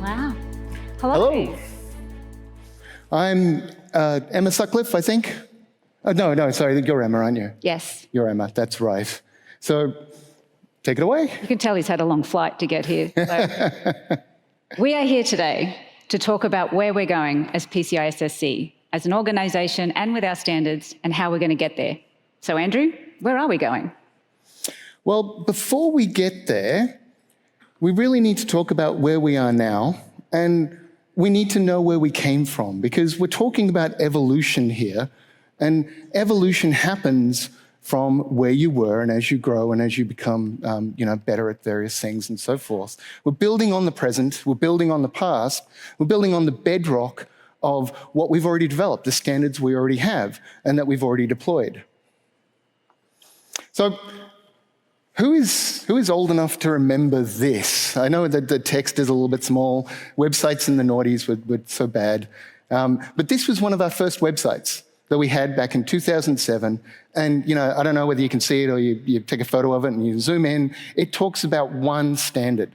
Wow. Hello. I'm Emma Sutcliffe, I think. No, sorry, you're Emma, aren't you? Yes. You're Emma, that's right. So, take it away. You can tell he's had a long flight to get here. So, we are here today to talk about where we're going as PCI SSC, as an organisation and with our standards, and how we're going to get there. So, Andrew, where are we going? Well, before we get there, we really need to talk about where we are now, and we need to know where we came from, because we're talking about evolution here, and evolution happens from where you were and as you grow and as you become better at various things and so forth. We're building on the present, we're building on the past, we're building on the bedrock of what we've already developed, the standards we already have and that we've already deployed. So, who is old enough to remember this? I know that the text is a little bit small. Websites in the noughties were so bad. But this was one of our first websites that we had back in 2007. And, I don't know whether you can see it or you take a photo of it and you zoom in. It talks about one standard,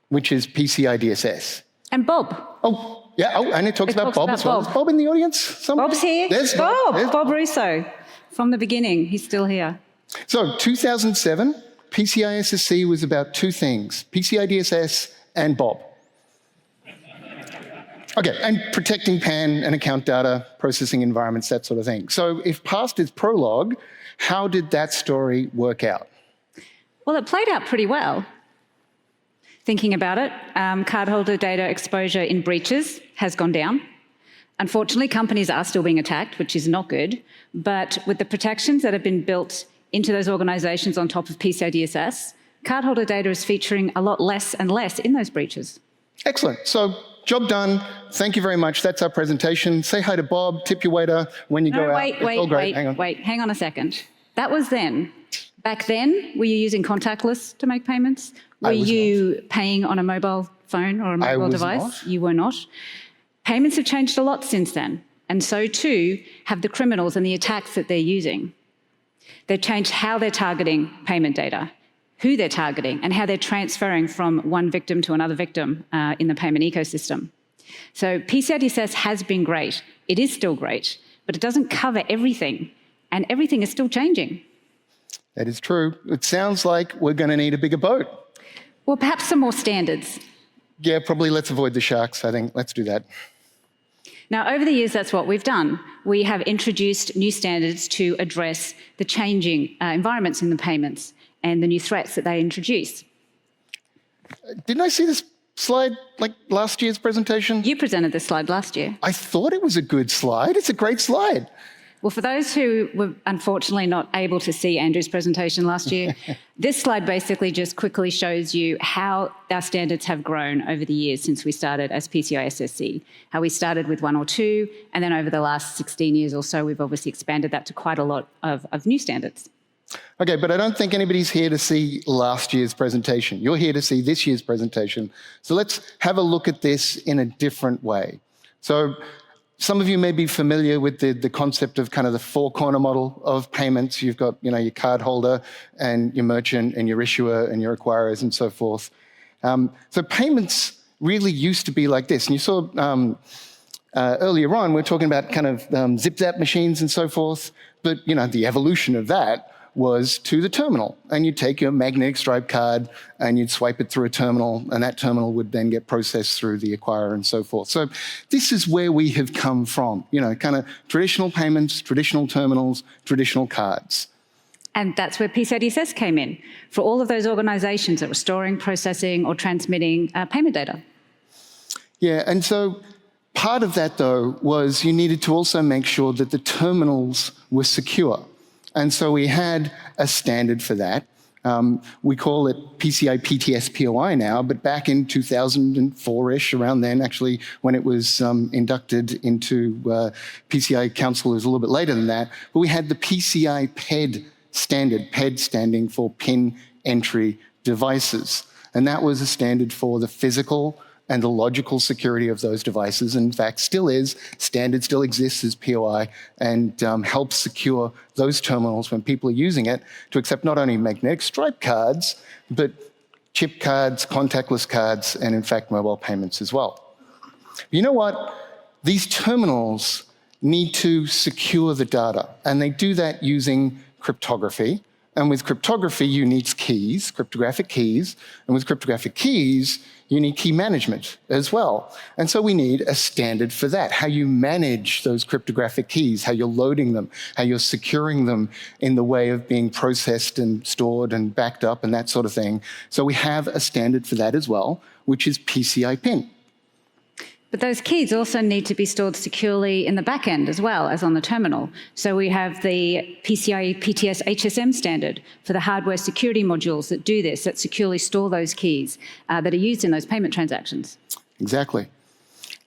which is PCI DSS. And Bob. Oh, yeah. Oh, and it talks about Bob as well. Is Bob in the audience somewhere? Bob's here. There's Bob. There's Bob Russo. From the beginning. He's still here. So, 2007, PCI SSC was about two things, PCI DSS and Bob. Okay, and protecting PAN and account data, processing environments, that sort of thing. So if past is prologue, how did that story work out? Well, it played out pretty well. Thinking about it, cardholder data exposure in breaches has gone down. Unfortunately, companies are still being attacked, which is not good. But with the protections that have been built into those organisations on top of PCI DSS, cardholder data is featuring a lot less and less in those breaches. Excellent. So, job done. Thank you very much. That's our presentation. Say hi to Bob, tip your waiter when you go out. Hang on a second. That was then. Back then, were you using contactless to make payments? Were you paying on a mobile phone or a mobile device? Not. You were not. Payments have changed a lot since then, and so too have the criminals and the attacks that they're using. They've changed how they're targeting payment data, who they're targeting, and how they're transferring from one victim to another victim in the payment ecosystem. So PCI DSS has been great. It is still great, but it doesn't cover everything, and everything is still changing. That is true. It sounds like we're going to need a bigger boat. Well, perhaps some more standards. Yeah, probably let's avoid the sharks, I think. Let's do that. Now, over the years, that's what we've done. We have introduced new standards to address the changing environments in the payments and the new threats that they introduce. Didn't I see this slide like last year's presentation? You presented this slide last year. I thought it was a good slide. It's a great slide. Well, for those who were unfortunately not able to see Andrew's presentation last year, this slide basically just quickly shows you how our standards have grown over the years since we started as PCI SSC, how we started with one or two, and then over the last 16 years or so, we've obviously expanded that to quite a lot of new standards. Okay, but I don't think anybody's here to see last year's presentation. You're here to see this year's presentation. So let's have a look at this in a different way. So some of you may be familiar with the concept of kind of the four-corner model of payments. You've got, your cardholder and your merchant and your issuer and your acquirers and so forth. So payments really used to be like this. And you saw earlier on, we're talking about kind of zip-zap machines and so forth. But, the evolution of that was to the terminal. And you'd take your magnetic stripe card and you'd swipe it through a terminal, and that terminal would then get processed through the acquirer and so forth. So this is where we have come from, kind of traditional payments, traditional terminals, traditional cards. And that's where PCI DSS came in, for all of those organisations that were storing, processing or transmitting payment data. Yeah, and so part of that, though, was you needed to also make sure that the terminals were secure. And so we had a standard for that. We call it PCI PTS POI now, but back in 2004-ish, around then, actually, when it was inducted into PCI Council, it was a little bit later than that, but we had the PCI PED standard, PED standing for Pin Entry Devices. And that was a standard for the physical and the logical security of those devices. In fact, still is. Standard still exists as POI and helps secure those terminals when people are using it to accept not only magnetic stripe cards, but chip cards, contactless cards, and in fact, mobile payments as well. You know what? These terminals need to secure the data, and they do that using cryptography. And with cryptography, you need keys, cryptographic keys. And with cryptographic keys, you need key management as well. And so we need a standard for that, how you manage those cryptographic keys, how you're loading them, how you're securing them in the way of being processed and stored and backed up and that sort of thing. So we have a standard for that as well, which is PCI PIN. But those keys also need to be stored securely in the back end as well as on the terminal. So we have the PCI PTS HSM standard for the hardware security modules that do this, that securely store those keys that are used in those payment transactions. Exactly.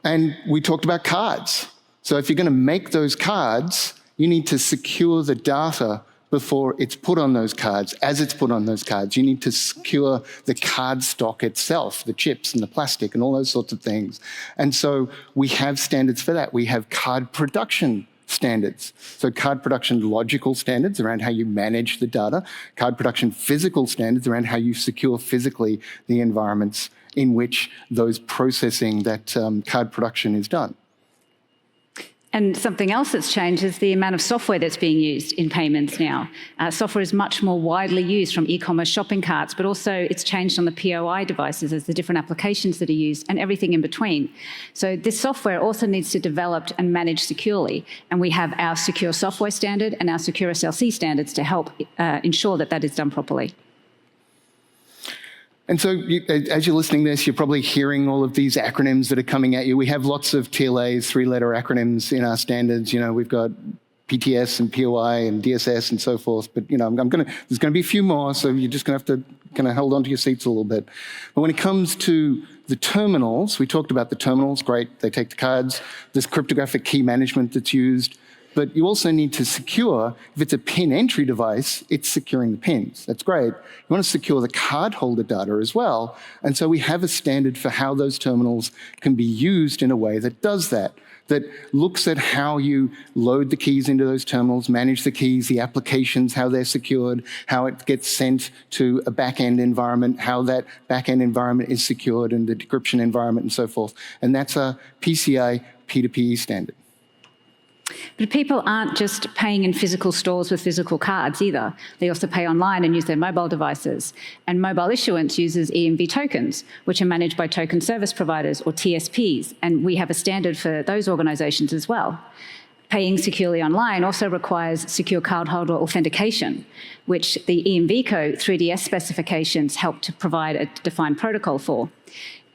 And we talked about cards. So if you're going to make those cards, you need to secure the data before it's put on those cards. As it's put on those cards, you need to secure the card stock itself, the chips and the plastic and all those sorts of things. And so we have standards for that. We have card production standards. So card production logical standards around how you manage the data, card production physical standards around how you secure physically the environments in which those processing, that card production is done. And something else that's changed is the amount of software that's being used in payments now. Software is much more widely used from e-commerce shopping carts, but also it's changed on the POI devices as the different applications that are used and everything in between. So this software also needs to be developed and managed securely. And we have our secure software standard and our secure SLC standards to help ensure that that is done properly. And so as you're listening to this, you're probably hearing all of these acronyms that are coming at you. We have lots of TLAs, three-letter acronyms in our standards. You know, we've got PTS and POI and DSS and so forth. But, you know, there's going to be a few more, so you're just going to have to kind of hold on to your seats a little bit. But when it comes to the terminals, we talked about the terminals. Great, they take the cards. There's cryptographic key management that's used. But you also need to secure, if it's a PIN entry device, it's securing the pins. That's great. You want to secure the cardholder data as well. And so we have a standard for how those terminals can be used in a way that does that, that looks at how you load the keys into those terminals, manage the keys, the applications, how they're secured, how it gets sent to a back-end environment, how that back-end environment is secured, and the decryption environment and so forth. And that's a PCI P2P standard. But people aren't just paying in physical stores with physical cards either. They also pay online and use their mobile devices. And mobile issuance uses EMV tokens, which are managed by token service providers or TSPs. And we have a standard for those organisations as well. Paying securely online also requires secure cardholder authentication, which the EMVCo 3DS specifications help to provide a defined protocol for.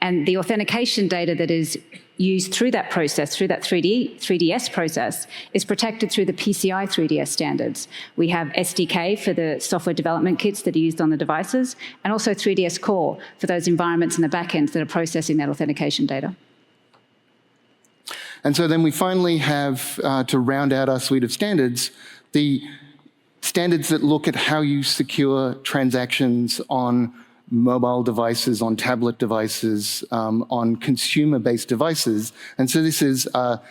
And the authentication data that is used through that process, through that 3DS process, is protected through the PCI 3DS standards. We have SDK for the software development kits that are used on the devices, and also 3DS Core for those environments in the backends that are processing that authentication data. And so then we finally have, to round out our suite of standards, the standards that look at how you secure transactions on mobile devices, on tablet devices, on consumer-based devices. And so this is our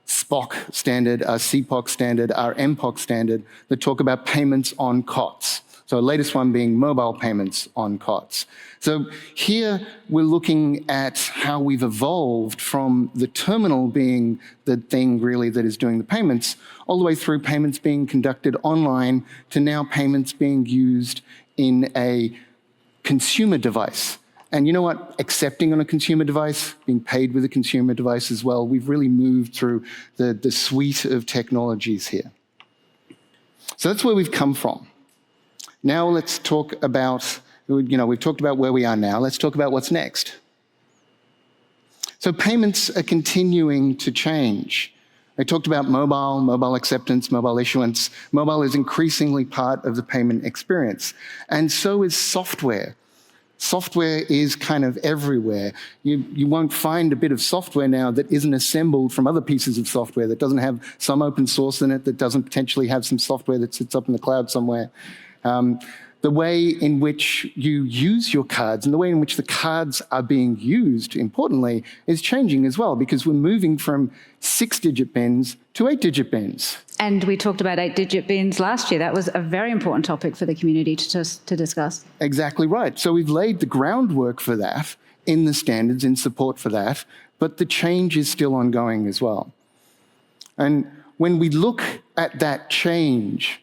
SPOC standard, our CPOC standard, our MPOC standard that talk about payments on COTS. So the latest one being mobile payments on COTS. So here we're looking at how we've evolved from the terminal being the thing really that is doing the payments, all the way through payments being conducted online to now payments being used in a consumer device. And you know what? Accepting on a consumer device, being paid with a consumer device as well. We've really moved through the suite of technologies here. So that's where we've come from. Now let's talk about, we've talked about where we are now. Let's talk about what's next. So payments are continuing to change. I talked about mobile acceptance, mobile issuance. Mobile is increasingly part of the payment experience. And so is software. Software is kind of everywhere. You won't find a bit of software now that isn't assembled from other pieces of software, that doesn't have some open source in it, that doesn't potentially have some software that sits up in the cloud somewhere. The way in which you use your cards and the way in which the cards are being used, importantly, is changing as well, because we're moving from 6-digit pins to 8-digit pins. And we talked about 8-digit bins last year. That was a very important topic for the community to discuss. Exactly right. So we've laid the groundwork for that in the standards, in support for that, but the change is still ongoing as well. And when we look at that change,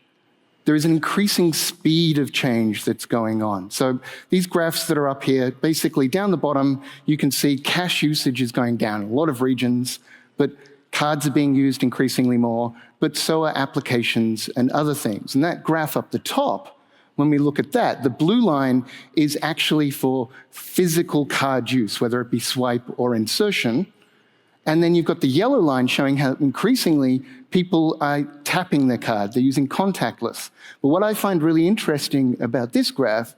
there is an increasing speed of change that's going on. So these graphs that are up here, basically down the bottom, you can see cash usage is going down in a lot of regions, but cards are being used increasingly more, but so are applications and other things. And that graph up the top, when we look at that, the blue line is actually for physical card use, whether it be swipe or insertion. And then you've got the yellow line showing how increasingly people are tapping their card. They're using contactless. But what I find really interesting about this graph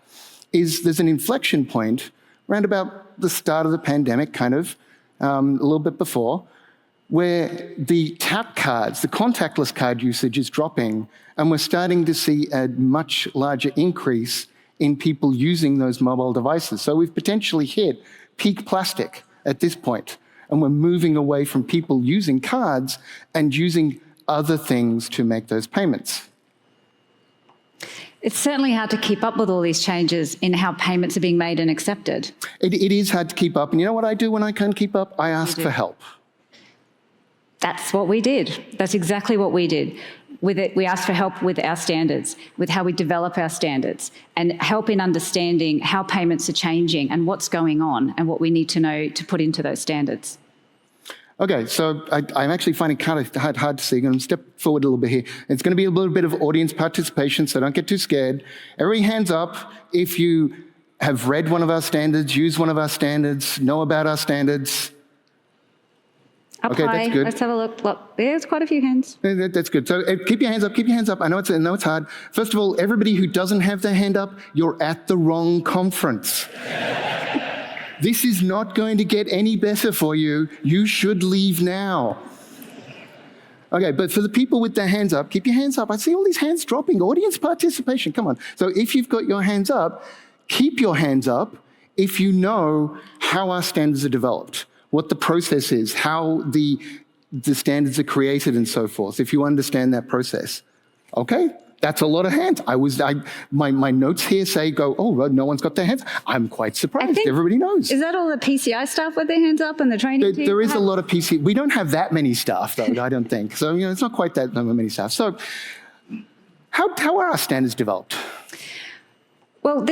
is there's an inflection point around about the start of the pandemic, kind of, a little bit before, where the tap cards, the contactless card usage is dropping, and we're starting to see a much larger increase in people using those mobile devices. So we've potentially hit peak plastic at this point, and we're moving away from people using cards and using other things to make those payments. It's certainly hard to keep up with all these changes in how payments are being made and accepted. It is hard to keep up, and you know what I do when I can't keep up? I ask for help. That's what we did. That's exactly what we did. With it, we asked for help with our standards, with how we develop our standards, and help in understanding how payments are changing and what's going on and what we need to know to put into those standards. Okay, so I'm actually finding it kind of hard to see. I'm going to step forward a little bit here. It's going to be a little bit of audience participation, so don't get too scared. Everybody hands up if you have read one of our standards, used one of our standards, know about our standards. Up okay, high. that's good. Let's have a look. Look, there's quite a few hands. That's good. So keep your hands up, keep your hands up. I know it's hard. First of all, everybody who doesn't have their hand up, you're at the wrong conference. This is not going to get any better for you. You should leave now. Okay, but for the people with their hands up, keep your hands up. I see all these hands dropping. Audience participation, come on. So if you've got your hands up, keep your hands up if you know how our standards are developed, what the process is, how the standards are created and so forth, if you understand that process. Okay, that's a lot of hands. My notes here say, oh, no one's got their hands. I'm quite surprised. Everybody knows. Is that all the PCI staff with their hands up and the training team? There is a lot of PCI. We don't have that many staff, though, I don't think. So, it's not quite that many staff. So how are our standards developed? Well,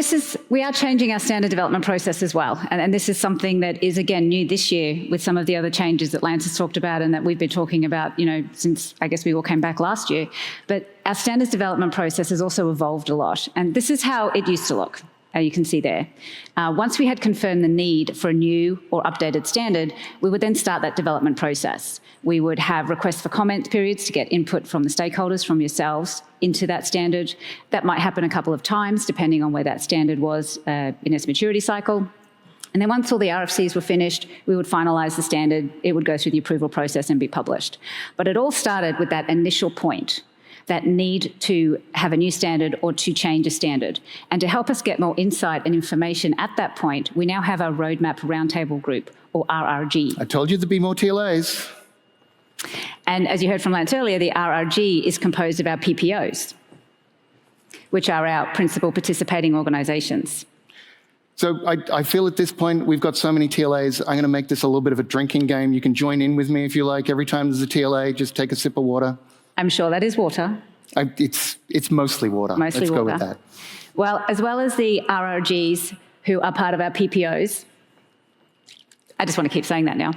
we are changing our standard development process as well. And this is something that is, again, new this year with some of the other changes that Lance has talked about and that we've been talking about, since I guess we all came back last year. But our standards development process has also evolved a lot. And this is how it used to look. You can see there. Once we had confirmed the need for a new or updated standard, we would then start that development process. We would have requests for comment periods to get input from the stakeholders, from yourselves, into that standard. That might happen a couple of times, depending on where that standard was in its maturity cycle. And then once all the RFCs were finished, we would finalise the standard. It would go through the approval process and be published. But it all started with that initial point, that need to have a new standard or to change a standard. And to help us get more insight and information at that point, we now have our Roadmap Roundtable Group, or RRG. I told you there'd be more TLAs. And as you heard from Lance earlier, the RRG is composed of our PPOs, which are our principal participating organisations. So I feel at this point we've got so many TLAs, I'm going to make this a little bit of a drinking game. You can join in with me if you like. Every time there's a TLA, just take a sip of water. I'm sure that is water. It's mostly water. Mostly Let's water. go with that. Well, as well as the RRGs who are part of our PPOs, I just want to keep saying that now.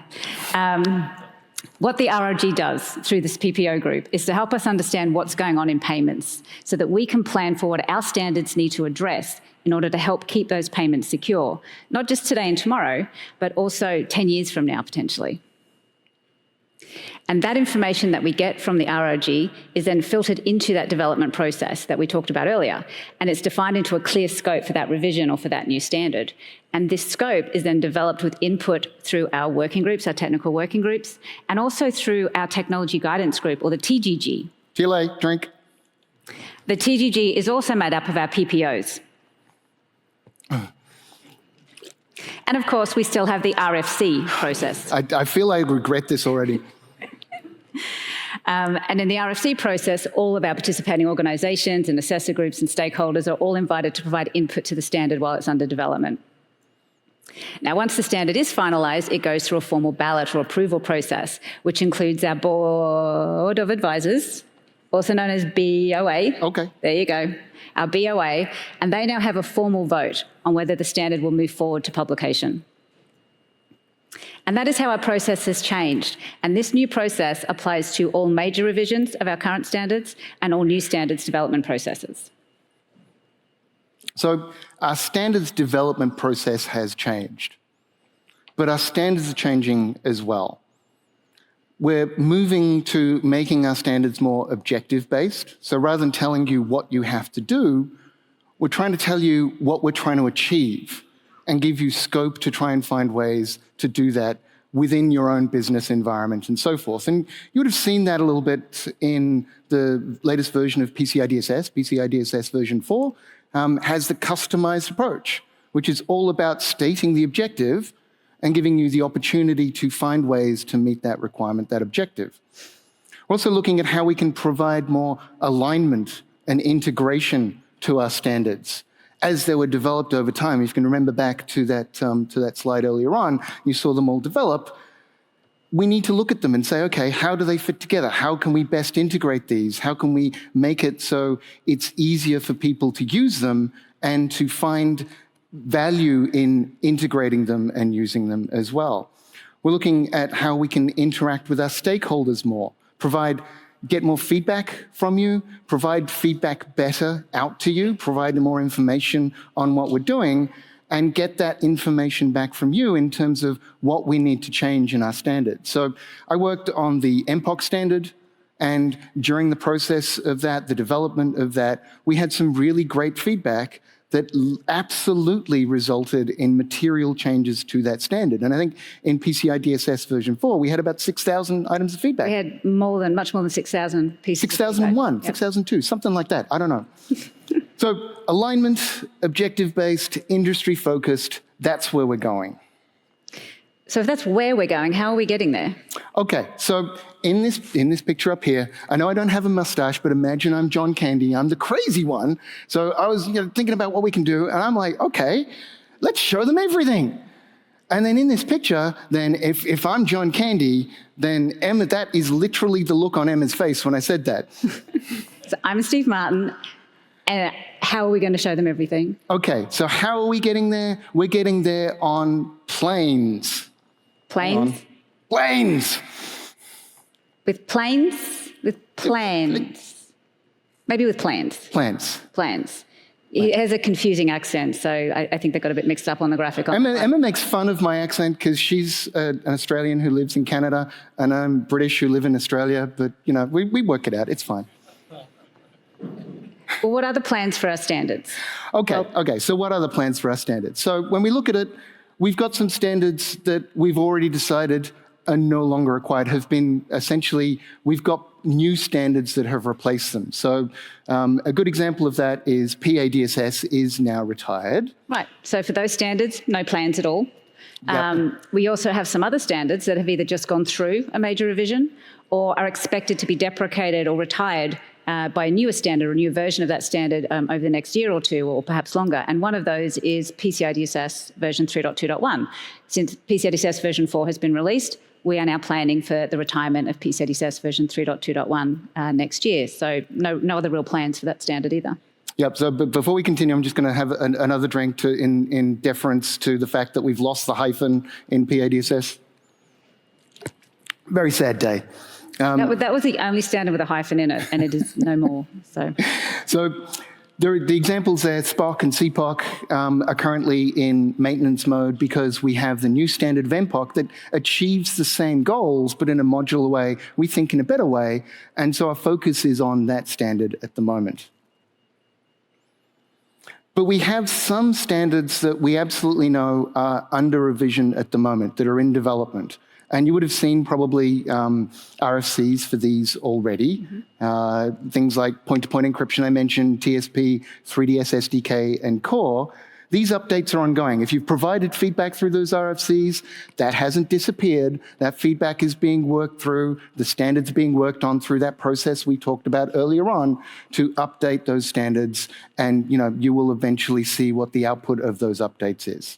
What the RRG does through this PPO group is to help us understand what's going on in payments so that we can plan for what our standards need to address in order to help keep those payments secure, not just today and tomorrow, but also 10 years from now, potentially. And that information that we get from the RRG is then filtered into that development process that we talked about earlier. And it's defined into a clear scope for that revision or for that new standard. And this scope is then developed with input through our working groups, our technical working groups, and also through our technology guidance group, or the TGG. TLA, drink. The TGG is also made up of our PPOs. And of course, we still have the RFC process. I feel I regret this already. And in the RFC process, all of our participating organisations and assessor groups and stakeholders are all invited to provide input to the standard while it's under development. Now, once the standard is finalised, it goes through a formal ballot or approval process, which includes our Board of Advisors, also known as BOA. Okay. There you go. Our BOA, and they now have a formal vote on whether the standard will move forward to publication. And that is how our process has changed. And this new process applies to all major revisions of our current standards and all new standards development processes. So our standards development process has changed, but our standards are changing as well. We're moving to making our standards more objective-based. So rather than telling you what you have to do, we're trying to tell you what we're trying to achieve and give you scope to try and find ways to do that within your own business environment and so forth. And you would have seen that a little bit in the latest version of PCI DSS. PCI DSS version 4 has the customized approach, which is all about stating the objective and giving you the opportunity to find ways to meet that requirement, that objective. We're also looking at how we can provide more alignment and integration to our standards as they were developed over time. If you can remember back to that slide earlier on, you saw them all develop. We need to look at them and say, okay, how do they fit together? How can we best integrate these? How can we make it so it's easier for people to use them and to find value in integrating them and using them as well? We're looking at how we can interact with our stakeholders more, get more feedback from you, provide feedback better out to you, provide more information on what we're doing, and get that information back from you in terms of what we need to change in our standards. So I worked on the MPOC standard, and during the process of that, the development of that, we had some really great feedback that absolutely resulted in material changes to that standard. And I think in PCI DSS version 4, we had about 6,000 items of feedback. We had much more than 6,000 pieces. 6,001, Yep. 6,002, something like that. I don't know. So alignment, objective-based, industry-focused, that's where we're going. So if that's where we're going, how are we getting there? Okay, so in this picture up here, I know I don't have a mustache, but imagine I'm John Candy. I'm the crazy one. So I was thinking about what we can do, and I'm like, okay, let's show them everything. And then in this picture, then if I'm John Candy, then Emma, that is literally the look on Emma's face when I said that. So I'm Steve Martin, and how are we going to show them everything? Okay, so how are we getting there? We're getting there on planes. Planes? Planes! With planes? With plans? Maybe with plans. Plans. Plans. He has a confusing accent, so I think they got a bit mixed up on the graphic. Emma makes fun of my accent because she's an Australian who lives in Canada, and I'm British who live in Australia, but we work it out, it's fine. Well, what are the plans for our standards? Okay, so what are the plans for our standards? So when we look at it, we've got some standards that we've already decided are no longer required, we've got new standards that have replaced them. So a good example of that is PADSS is now retired. Right, so for those standards, no plans at all. Yep. We also have some other standards that have either just gone through a major revision or are expected to be deprecated or retired by a newer standard or a new version of that standard over the next year or two, or perhaps longer. And one of those is PCI DSS version 3.2.1. Since PCI DSS version 4 has been released, we are now planning for the retirement of PCI DSS version 3.2.1 next year. So no other real plans for that standard either. Yep, so before we continue, I'm just going to have another drink in deference to the fact that we've lost the hyphen in PADSS. Very sad day. That was the only standard with a hyphen in it, and it is no more. So the examples there, SPOC and CPOC, are currently in maintenance mode because we have the new standard of MPOC that achieves the same goals, but in a modular way, we think in a better way, and so our focus is on that standard at the moment. But we have some standards that we absolutely know are under revision at the moment, that are in development. And you would have seen probably RFCs for these already. Things like point-to-point encryption I mentioned, TSP, 3DS SDK, and Core. These updates are ongoing. If you've provided feedback through those RFCs, that hasn't disappeared. That feedback is being worked through. The standards being worked on through that process we talked about earlier on to update those standards. And you will eventually see what the output of those updates is.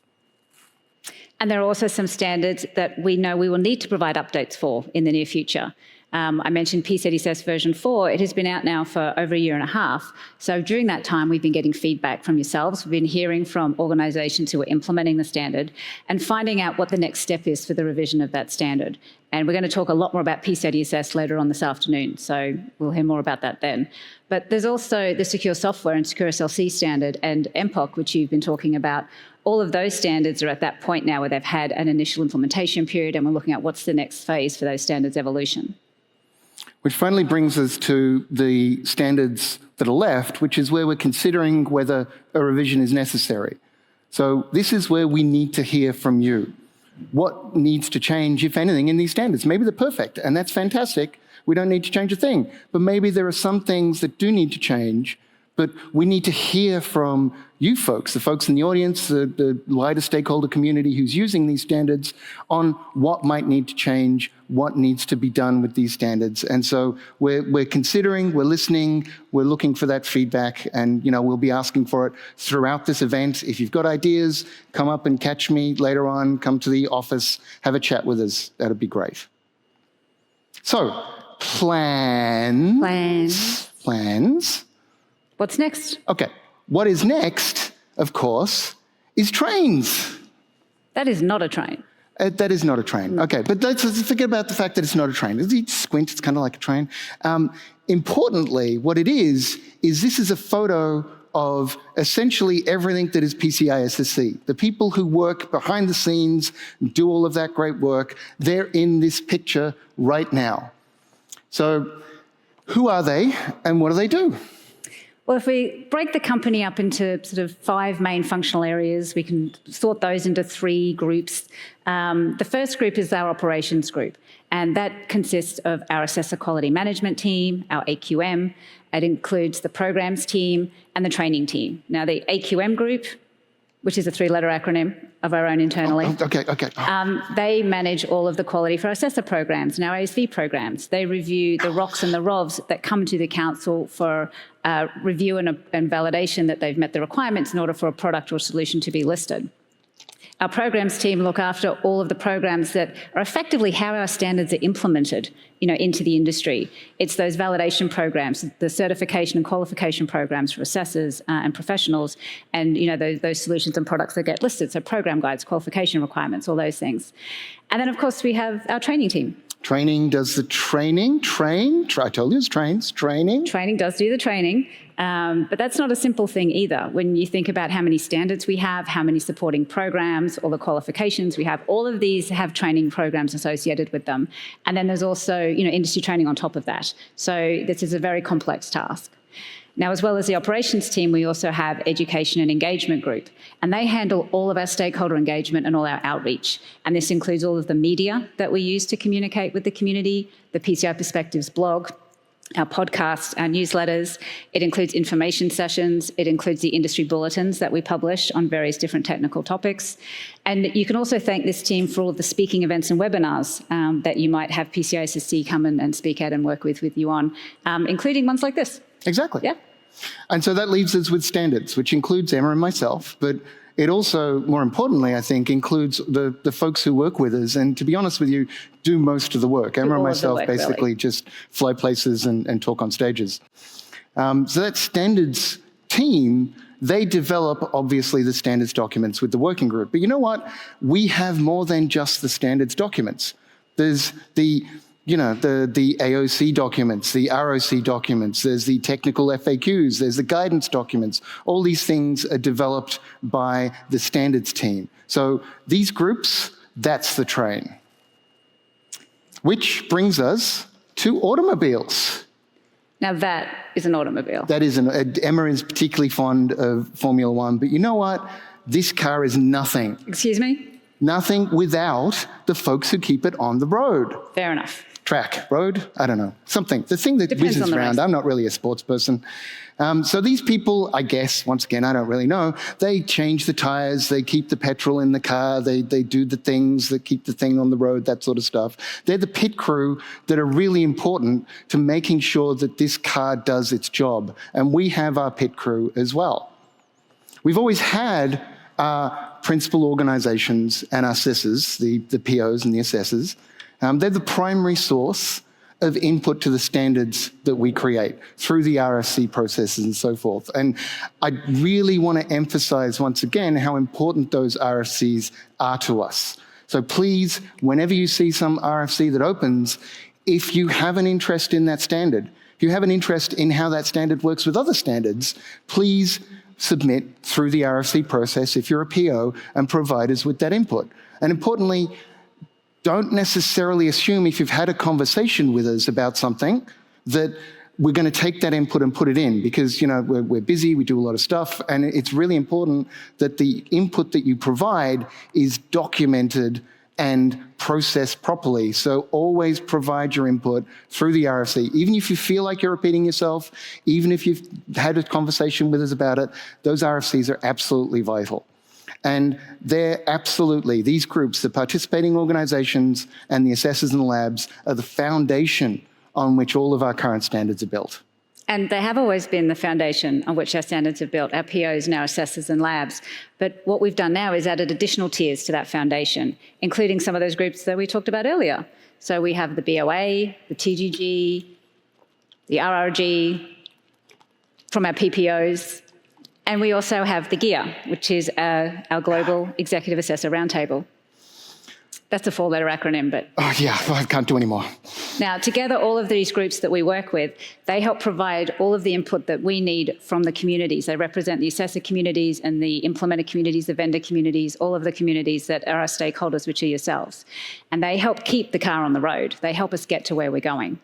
And there are also some standards that we know we will need to provide updates for in the near future. I mentioned PCI SSC version 4. It has been out now for over a year and a half. So during that time, we've been getting feedback from yourselves. We've been hearing from organisations who are implementing the standard and finding out what the next step is for the revision of that standard. And we're going to talk a lot more about PCI SSC later on this afternoon, so we'll hear more about that then. But there's also the Secure Software and Secure SLC standard and MPOC, which you've been talking about. All of those standards are at that point now where they've had an initial implementation period, and we're looking at what's the next phase for those standards evolution. Which finally brings us to the standards that are left, which is where we're considering whether a revision is necessary. So this is where we need to hear from you. What needs to change, if anything, in these standards? Maybe they're perfect, and that's fantastic. We don't need to change a thing. But maybe there are some things that do need to change, but we need to hear from you folks, the folks in the audience, the wider stakeholder community who's using these standards, on what might need to change, what needs to be done with these standards. And so we're considering, we're listening, we're looking for that feedback, and we'll be asking for it throughout this event. If you've got ideas, come up and catch me later on, come to the office, have a chat with us. That'd be great. So, plans. What's next? Okay. What is next, of course, is trains. That is not a train. That is not a train. Okay, but let's forget about the fact that it's not a train. If you squint, it's kind of like a train. Importantly, what it is this is a photo of essentially everything that is PCI SSC. The people who work behind the scenes, do all of that great work, they're in this picture right now. So who are they and what do they do? Well, if we break the company up into sort of 5 main functional areas, we can sort those into 3 groups. The first group is our operations group, and that consists of our assessor quality management team, our AQM. It includes the programs team and the training team. Now, the AQM group, which is a 3-letter acronym of our own internally. Okay. They manage all of the quality for our assessor programs and our ASV programs. They review the ROCs and the ROVs that come to the council for review and validation that they've met the requirements in order for a product or solution to be listed. Our programs team look after all of the programs that are effectively how our standards are implemented, into the industry. It's those validation programs, the certification and qualification programs for assessors and professionals, and those solutions and products that get listed. So program guides, qualification requirements, all those things. And then, of course, we have our training team. Training does the training. I told you it's trains. Training. Training does do the training. But that's not a simple thing either. When you think about how many standards we have, how many supporting programs, all the qualifications we have, all of these have training programs associated with them. And then there's also, industry training on top of that. So this is a very complex task. Now, as well as the operations team, we also have education and engagement group, and they handle all of our stakeholder engagement and all our outreach. And this includes all of the media that we use to communicate with the community, the PCI Perspectives blog, our podcasts, our newsletters. It includes information sessions. It includes the industry bulletins that we publish on various different technical topics. And you can also thank this team for all of the speaking events and webinars that you might have PCI SSC come and speak at and work with you on, including ones like this. Exactly. Yeah. And so that leaves us with standards, which includes Emma and myself, but it also, more importantly, I think, includes the folks who work with us and, to be honest with you, do most of the work. Emma and myself basically just fly places and talk on stages. So that standards team, they develop, obviously, the standards documents with the working group. But you know what? We have more than just the standards documents. There's the AOC documents, the ROC documents, there's the technical FAQs, there's the guidance documents. All these things are developed by the standards team. So these groups, that's the train. Which brings us to automobiles. Now that is an automobile. That is Emma is particularly fond of Formula One, but you know what? This car is nothing. Excuse me? Nothing without the folks who keep it on the road. Fair enough. Track, road, I don't know, something. The thing that Depends whizzes on the around. race. I'm not really a sports person. So these people, I guess, once again, I don't really know, they change the tires, they keep the petrol in the car, they do the things that keep the thing on the road, that sort of stuff. They're the pit crew that are really important to making sure that this car does its job. And we have our pit crew as well. We've always had our principal organizations and our assessors, the POs and the assessors. They're the primary source of input to the standards that we create through the RFC processes and so forth. And I really want to emphasize once again how important those RFCs are to us. So please, whenever you see some RFC that opens, if you have an interest in that standard, if you have an interest in how that standard works with other standards, please submit through the RFC process if you're a PO and provide us with that input. And importantly, don't necessarily assume if you've had a conversation with us about something that we're going to take that input and put it in, because we're busy, we do a lot of stuff, and it's really important that the input that you provide is documented and processed properly. So always provide your input through the RFC. Even if you feel like you're repeating yourself, even if you've had a conversation with us about it, those RFCs are absolutely vital. And they're absolutely, these groups, the participating organizations and the assessors and the labs, are the foundation on which all of our current standards are built. And they have always been the foundation on which our standards are built, our POs and our assessors and labs. But what we've done now is added additional tiers to that foundation, including some of those groups that we talked about earlier. So we have the BOA, the TGG, the RRG, from our PPOs, and we also have the GEAR, which is our Global Executive Assessor Roundtable. That's a four-letter acronym, but... Oh, yeah, I can't do any more. Now, together, all of these groups that we work with, they help provide all of the input that we need from the communities. They represent the assessor communities and the implementer communities, the vendor communities, all of the communities that are our stakeholders, which are yourselves. And they help keep the car on the road. They help us get to where we're going.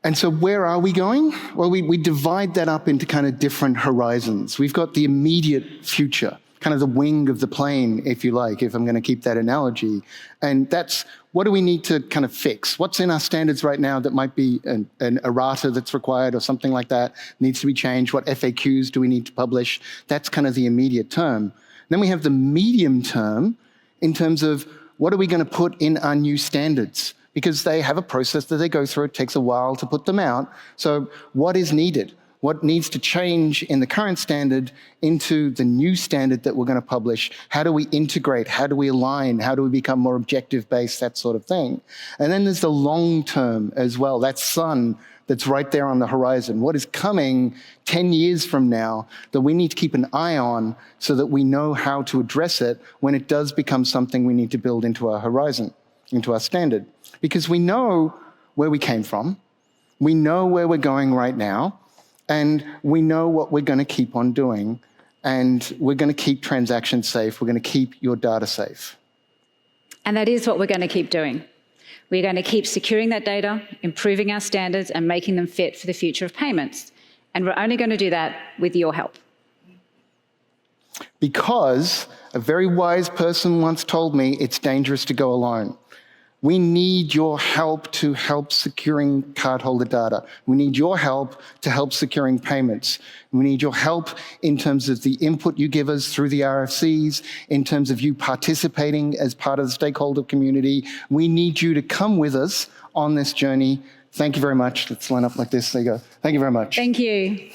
And so where are we going? Well, we divide that up into kind of different horizons. We've got the immediate future, kind of the wing of the plane, if you like, if I'm going to keep that analogy. And that's, what do we need to kind of fix? What's in our standards right now that might be an errata that's required or something like that needs to be changed? What FAQs do we need to publish? That's kind of the immediate term. Then we have the medium term in terms of what are we going to put in our new standards? Because they have a process that they go through. It takes a while to put them out. So what is needed? What needs to change in the current standard into the new standard that we're going to publish? How do we integrate? How do we align? How do we become more objective-based? That sort of thing. And then there's the long term as well. That sun that's right there on the horizon. What is coming 10 years from now that we need to keep an eye on so that we know how to address it when it does become something we need to build into our horizon, into our standard. Because we know where we came from, we know where we're going right now, and we know what we're going to keep on doing, and we're going to keep transactions safe, we're going to keep your data safe. And that is what we're going to keep doing. We're going to keep securing that data, improving our standards, and making them fit for the future of payments. And we're only going to do that with your help. Because a very wise person once told me it's dangerous to go alone. We need your help to help securing cardholder data. We need your help to help securing payments. We need your help in terms of the input you give us through the RFCs, in terms of you participating as part of the stakeholder community. We need you to come with us on this journey. Thank you very much. Let's line up like this. There you go. Thank you very much. Thank you.